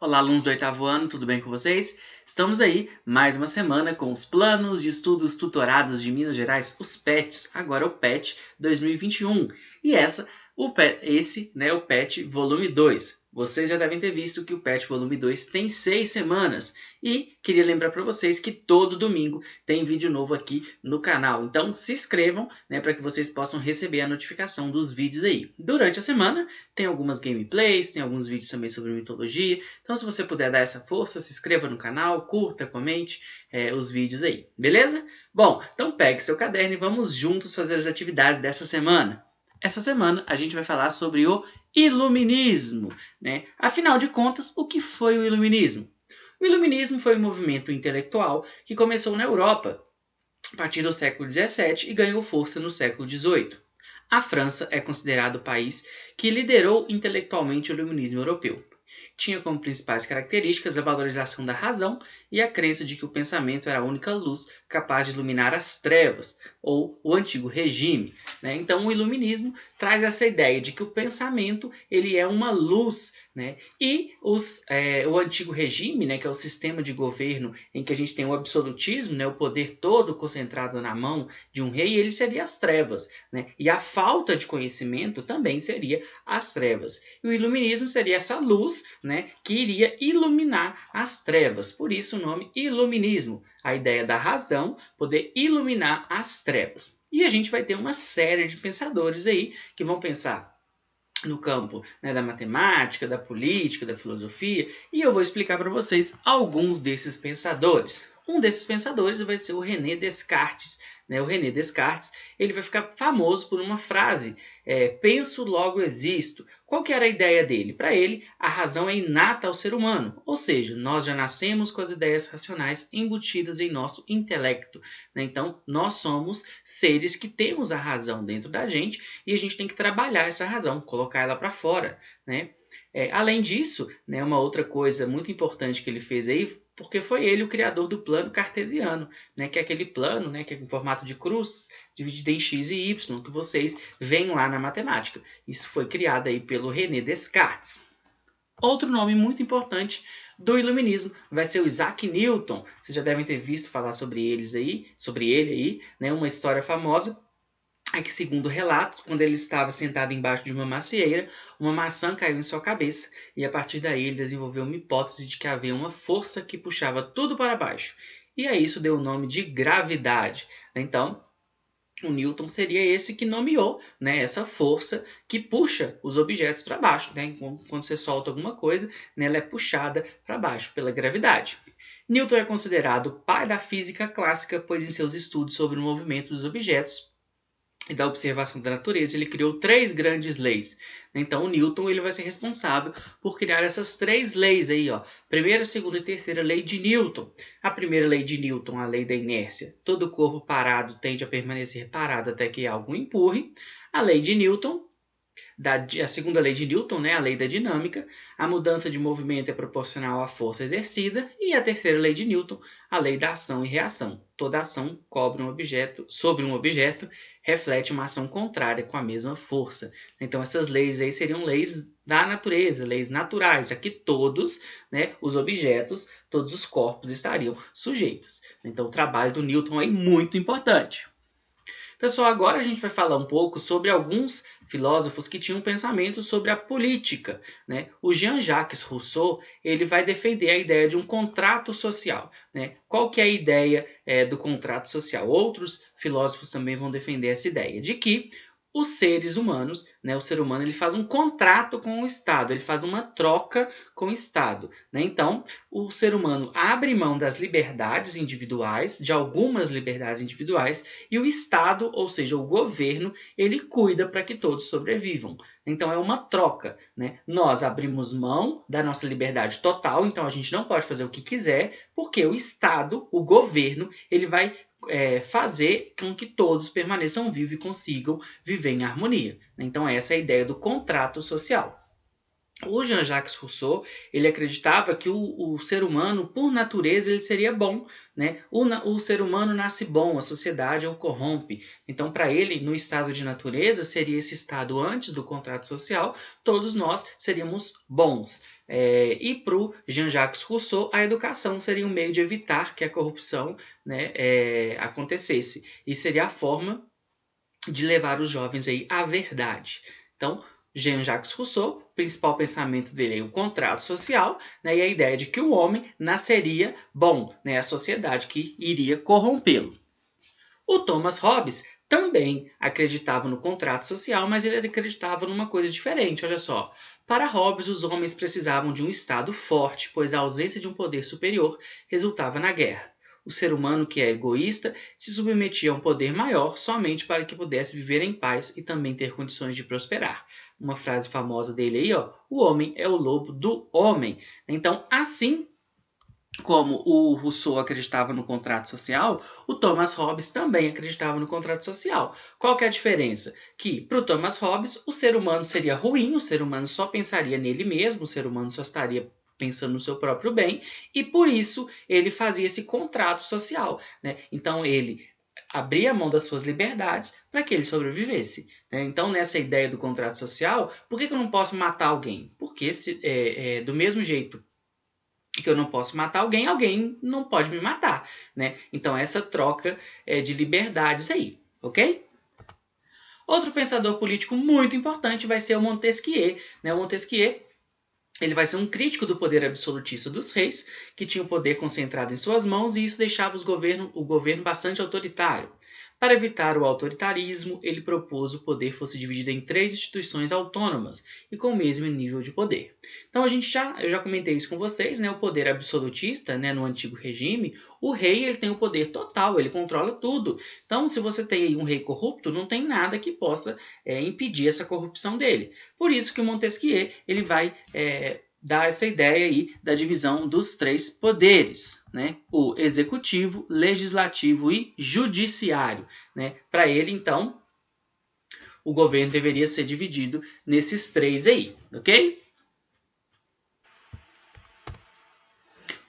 Olá, alunos do oitavo ano, tudo bem com vocês? Estamos aí, mais uma semana com os Planos de Estudos Tutorados de Minas Gerais, os PETs, agora o PET 2021. E esse, o PET volume 2. Vocês já devem ter visto que o PET volume 2 tem 6 semanas. E queria lembrar para vocês que todo domingo tem vídeo novo aqui no canal. Então se inscrevam, para que vocês possam receber a notificação dos vídeos aí. Durante a semana tem algumas gameplays, tem alguns vídeos também sobre mitologia. Então se você puder dar essa força, se inscreva no canal, curta, comente os vídeos aí, beleza? Bom, então pegue seu caderno e vamos juntos fazer as atividades dessa semana. Essa semana a gente vai falar sobre o Iluminismo, Afinal de contas, o que foi o Iluminismo? O Iluminismo foi um movimento intelectual que começou na Europa a partir do século XVII e ganhou força no século XVIII. A França é considerado o país que liderou intelectualmente o iluminismo europeu. Tinha como principais características a valorização da razão e a crença de que o pensamento era a única luz capaz de iluminar as trevas, ou o antigo regime. Então o iluminismo traz essa ideia de que o pensamento ele é uma luz, e o antigo regime, que é o sistema de governo em que a gente tem o absolutismo, o poder todo concentrado na mão de um rei, ele seria as trevas. E a falta de conhecimento também seria as trevas. E o iluminismo seria essa luz, que iria iluminar as trevas. Por isso o nome iluminismo, a ideia da razão poder iluminar as trevas. E a gente vai ter uma série de pensadores aí que vão pensar no campo da matemática, da política, da filosofia, e eu vou explicar para vocês alguns desses pensadores. Um desses pensadores vai ser o René Descartes. O René Descartes ele vai ficar famoso por uma frase, penso, logo existo. Qual que era a ideia dele? Para ele, a razão é inata ao ser humano, ou seja, nós já nascemos com as ideias racionais embutidas em nosso intelecto. Então, nós somos seres que temos a razão dentro da gente e a gente tem que trabalhar essa razão, colocar ela para fora. Além disso, uma outra coisa muito importante que ele fez aí, porque foi ele o criador do plano cartesiano, que é aquele plano, que é em formato de cruz, dividido em x e y, que vocês veem lá na matemática. Isso foi criado aí pelo René Descartes. Outro nome muito importante do iluminismo vai ser o Isaac Newton. Vocês já devem ter visto falar sobre ele aí, uma história famosa. É que, segundo relatos, quando ele estava sentado embaixo de uma macieira, uma maçã caiu em sua cabeça e a partir daí ele desenvolveu uma hipótese de que havia uma força que puxava tudo para baixo. E a isso deu o nome de gravidade. Então, o Newton seria esse que nomeou essa força que puxa os objetos para baixo. Quando você solta alguma coisa, ela é puxada para baixo pela gravidade. Newton é considerado o pai da física clássica, pois em seus estudos sobre o movimento dos objetos e da observação da natureza, ele criou 3 grandes leis. Então, o Newton ele vai ser responsável por criar essas 3 leis aí, ó. Primeira, segunda e terceira lei de Newton. A primeira lei de Newton, a lei da inércia. Todo corpo parado tende a permanecer parado até que algo empurre. A lei de Newton, a segunda lei de Newton, a lei da dinâmica, a mudança de movimento é proporcional à força exercida, e a terceira lei de Newton, a lei da ação e reação. Toda ação sobre um objeto reflete uma ação contrária com a mesma força. Então essas leis aí seriam leis da natureza, leis naturais, a que todos, os objetos, todos os corpos estariam sujeitos. Então o trabalho do Newton é muito importante. Pessoal, agora a gente vai falar um pouco sobre alguns filósofos que tinham pensamento sobre a política. O Jean-Jacques Rousseau ele vai defender a ideia de um contrato social. Qual que é a ideia do contrato social? Outros filósofos também vão defender essa ideia de que os seres humanos, o ser humano ele faz um contrato com o Estado, ele faz uma troca com o Estado. Então, o ser humano abre mão das liberdades individuais, de algumas liberdades individuais, e o Estado, ou seja, o governo, ele cuida para que todos sobrevivam. Então, é uma troca. Nós abrimos mão da nossa liberdade total, então a gente não pode fazer o que quiser, porque o Estado, o governo, ele vai fazer com que todos permaneçam vivos e consigam viver em harmonia. Então essa é a ideia do contrato social. O Jean-Jacques Rousseau ele acreditava que o ser humano, por natureza, ele seria bom. O ser humano nasce bom, a sociedade o corrompe. Então, para ele, no estado de natureza, seria esse estado antes do contrato social, todos nós seríamos bons. E para o Jean-Jacques Rousseau, a educação seria um meio de evitar que a corrupção, né, acontecesse. E seria a forma de levar os jovens aí à verdade. Então, Jean-Jacques Rousseau, o principal pensamento dele é o contrato social, né, e a ideia de que o homem nasceria bom, né, a sociedade que iria corrompê-lo. O Thomas Hobbes também acreditava no contrato social, mas ele acreditava numa coisa diferente, olha só. Para Hobbes, os homens precisavam de um Estado forte, pois a ausência de um poder superior resultava na guerra. O ser humano, que é egoísta, se submetia a um poder maior somente para que pudesse viver em paz e também ter condições de prosperar. Uma frase famosa dele aí, ó, o homem é o lobo do homem. Então, assim como o Rousseau acreditava no contrato social, o Thomas Hobbes também acreditava no contrato social. Qual que é a diferença? Que, para o Thomas Hobbes, o ser humano seria ruim, o ser humano só pensaria nele mesmo, o ser humano só estaria pensando no seu próprio bem, e por isso ele fazia esse contrato social. Né? Então ele abria a mão das suas liberdades para que ele sobrevivesse. Né? Então, nessa ideia do contrato social, por que eu não posso matar alguém? Porque do mesmo jeito que eu não posso matar alguém, alguém não pode me matar, né? Então essa troca de liberdades aí, ok? Outro pensador político muito importante vai ser o Montesquieu, né? O Montesquieu ele vai ser um crítico do poder absolutista dos reis, que tinha o poder concentrado em suas mãos e isso deixava o governo bastante autoritário. Para evitar o autoritarismo, ele propôs o poder fosse dividido em 3 instituições autônomas e com o mesmo nível de poder. Então eu já comentei isso com vocês, né? O poder absolutista, né, no antigo regime, o rei ele tem o poder total, ele controla tudo. Então, se você tem aí um rei corrupto, não tem nada que possa impedir essa corrupção dele. Por isso que o Montesquieu ele vai dá essa ideia aí da divisão dos 3 poderes, né? O executivo, legislativo e judiciário, né? Para ele, então, o governo deveria ser dividido nesses 3 aí, ok?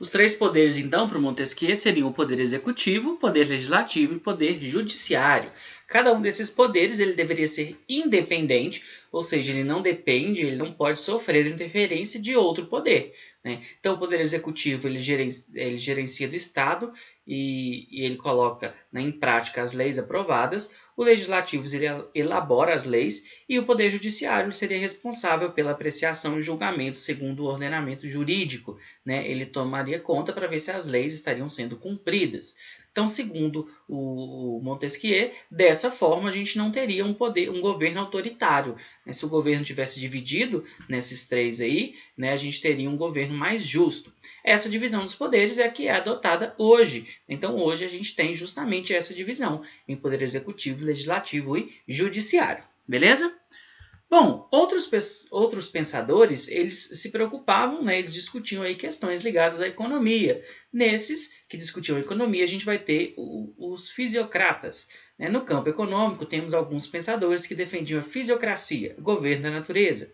Os 3 poderes, então, para o Montesquieu seriam o poder executivo, o poder legislativo e o poder judiciário. Cada um desses poderes ele deveria ser independente, ou seja, ele não depende, ele não pode sofrer interferência de outro poder. Né? Então, o poder executivo ele gerencia do Estado e ele coloca em prática as leis aprovadas. O legislativo ele elabora as leis e o poder judiciário seria responsável pela apreciação e julgamento segundo o ordenamento jurídico. Né? Ele tomaria conta para ver se as leis estariam sendo cumpridas. Então, segundo o Montesquieu, dessa forma a gente não teria um governo autoritário. Né? Se o governo tivesse dividido nesses 3 aí, né, a gente teria um governo mais justo. Essa divisão dos poderes é a que é adotada hoje. Então, hoje a gente tem justamente essa divisão em poder executivo, legislativo e judiciário. Beleza? Bom, outros pensadores, eles se preocupavam, né, eles discutiam aí questões ligadas à economia. Nesses que discutiam a economia, a gente vai ter os fisiocratas. Né? No campo econômico, temos alguns pensadores que defendiam a fisiocracia, governo da natureza.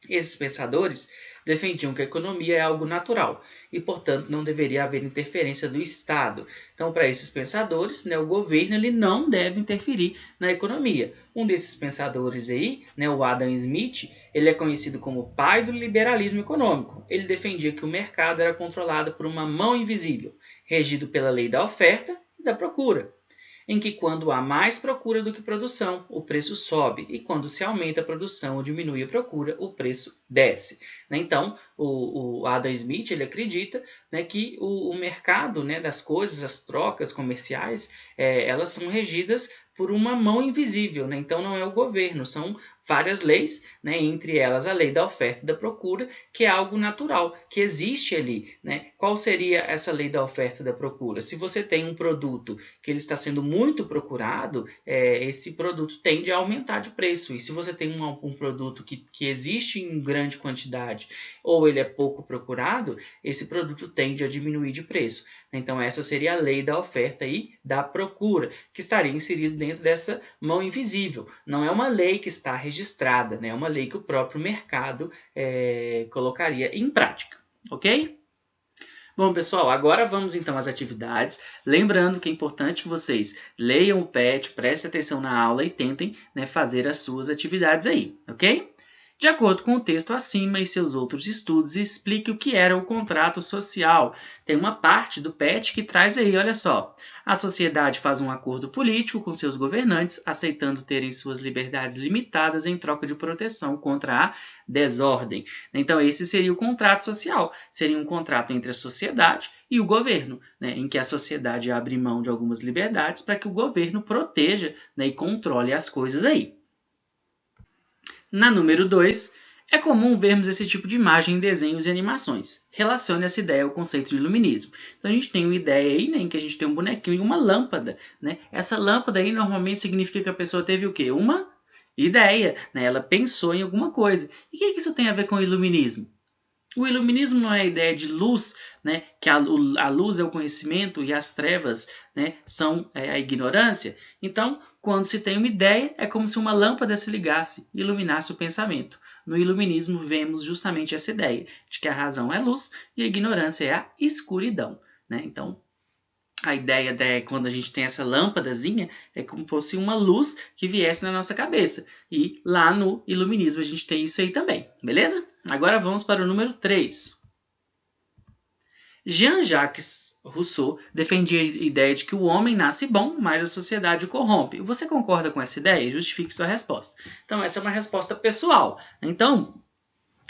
Esses pensadores defendiam que a economia é algo natural e, portanto, não deveria haver interferência do Estado. Então, para esses pensadores, né, o governo ele não deve interferir na economia. Um desses pensadores aí, né, o Adam Smith, ele é conhecido como o pai do liberalismo econômico. Ele defendia que o mercado era controlado por uma mão invisível, regido pela lei da oferta e da procura, em que quando há mais procura do que produção, o preço sobe, e quando se aumenta a produção ou diminui a procura, o preço desce. Então, o Adam Smith ele acredita, né, que o mercado, né, das coisas, as trocas comerciais, elas são regidas por uma mão invisível. Né? Então, não é o governo, são várias leis, né, entre elas a lei da oferta e da procura, que é algo natural, que existe ali. Né? Qual seria essa lei da oferta e da procura? Se você tem um produto que ele está sendo muito procurado, esse produto tende a aumentar de preço. E se você tem um produto que existe em grande quantidade ou ele é pouco procurado, esse produto tende a diminuir de preço. Então essa seria a lei da oferta e da procura, que estaria inserido dentro dessa mão invisível. Não é uma lei que está registrada, né? É uma lei que o próprio mercado colocaria em prática, ok? Bom, pessoal, agora vamos então às atividades. Lembrando que é importante que vocês leiam o PET, prestem atenção na aula e tentem, né, fazer as suas atividades aí, ok? De acordo com o texto acima e seus outros estudos, explique o que era o contrato social. Tem uma parte do PET que traz aí, olha só. A sociedade faz um acordo político com seus governantes, aceitando terem suas liberdades limitadas em troca de proteção contra a desordem. Então, esse seria o contrato social. Seria um contrato entre a sociedade e o governo, né, em que a sociedade abre mão de algumas liberdades para que o governo proteja, né, e controle as coisas aí. Na número 2, é comum vermos esse tipo de imagem em desenhos e animações. Relacione essa ideia ao conceito de iluminismo. Então a gente tem uma ideia aí, né, em que a gente tem um bonequinho e uma lâmpada, né? Essa lâmpada aí normalmente significa que a pessoa teve o quê? Uma ideia, né? Ela pensou em alguma coisa. E o que isso tem a ver com o iluminismo? O iluminismo não é a ideia de luz, né? Que a luz é o conhecimento e as trevas, né, são a ignorância. Então, quando se tem uma ideia, é como se uma lâmpada se ligasse e iluminasse o pensamento. No iluminismo, vemos justamente essa ideia de que a razão é luz e a ignorância é a escuridão. Né? Então, a ideia de quando a gente tem essa lâmpadazinha é como se fosse uma luz que viesse na nossa cabeça. E lá no iluminismo a gente tem isso aí também, beleza? Agora vamos para o número 3. Jean-Jacques Rousseau defendia a ideia de que o homem nasce bom, mas a sociedade o corrompe. Você concorda com essa ideia? Justifique sua resposta. Então, essa é uma resposta pessoal. Então,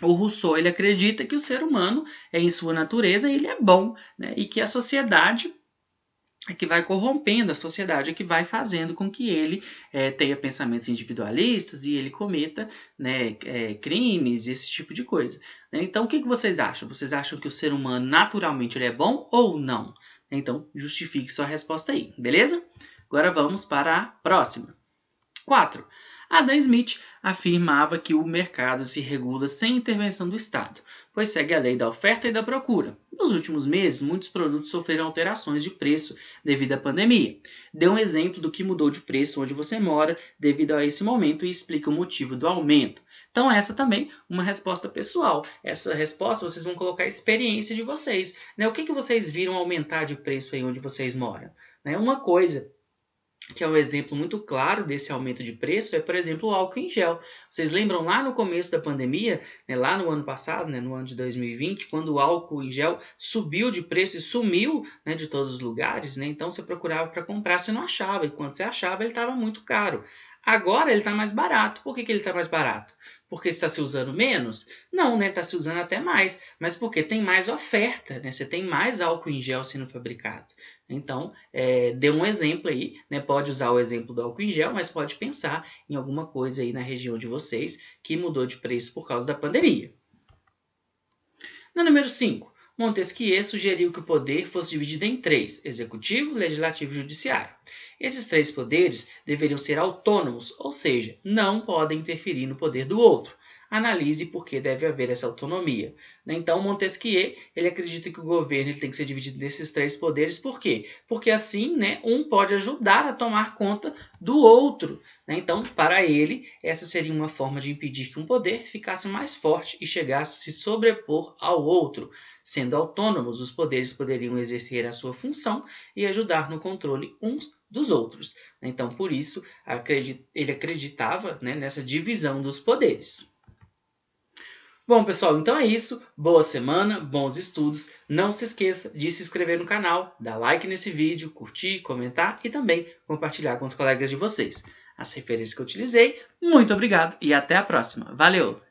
o Rousseau ele acredita que o ser humano, em sua natureza, ele é bom, né? E que a sociedade é que vai corrompendo a sociedade, é que vai fazendo com que ele tenha pensamentos individualistas e ele cometa, né, crimes e esse tipo de coisa. Né? Então, o que vocês acham? Vocês acham que o ser humano naturalmente ele é bom ou não? Então, justifique sua resposta aí, beleza? Agora vamos para a próxima. 4. Adam Smith afirmava que o mercado se regula sem intervenção do Estado, pois segue a lei da oferta e da procura. Nos últimos meses, muitos produtos sofreram alterações de preço devido à pandemia. Dê um exemplo do que mudou de preço onde você mora devido a esse momento e explica o motivo do aumento. Então, essa também uma resposta pessoal. Essa resposta vocês vão colocar a experiência de vocês. Né? O que vocês viram aumentar de preço aí onde vocês moram? Né? Uma coisa que é um exemplo muito claro desse aumento de preço, é, por exemplo, o álcool em gel. Vocês lembram lá no começo da pandemia, né, lá no ano passado, né, no ano de 2020, quando o álcool em gel subiu de preço e sumiu, né, de todos os lugares, né, então você procurava para comprar, você não achava, e quando você achava, ele estava muito caro. Agora ele está mais barato. Por que ele está mais barato? Porque está se usando menos? Não, né? Está se usando até mais. Mas porque tem mais oferta, né? Você tem mais álcool em gel sendo fabricado. Então, dê um exemplo aí, né? Pode usar o exemplo do álcool em gel, mas pode pensar em alguma coisa aí na região de vocês que mudou de preço por causa da pandemia. No número 5, Montesquieu sugeriu que o poder fosse dividido em três: executivo, legislativo e judiciário. Esses três poderes deveriam ser autônomos, ou seja, não podem interferir no poder do outro. Analise por que deve haver essa autonomia. Então, Montesquieu ele acredita que o governo ele tem que ser dividido nesses três poderes. Por quê? Porque assim, né, um pode ajudar a tomar conta do outro. Né? Então, para ele, essa seria uma forma de impedir que um poder ficasse mais forte e chegasse a se sobrepor ao outro. Sendo autônomos, os poderes poderiam exercer a sua função e ajudar no controle uns dos outros. Então, por isso, ele acreditava, né, nessa divisão dos poderes. Bom, pessoal, então é isso. Boa semana, bons estudos. Não se esqueça de se inscrever no canal, dar like nesse vídeo, curtir, comentar e também compartilhar com os colegas de vocês. As referências que eu utilizei, muito obrigado e até a próxima. Valeu!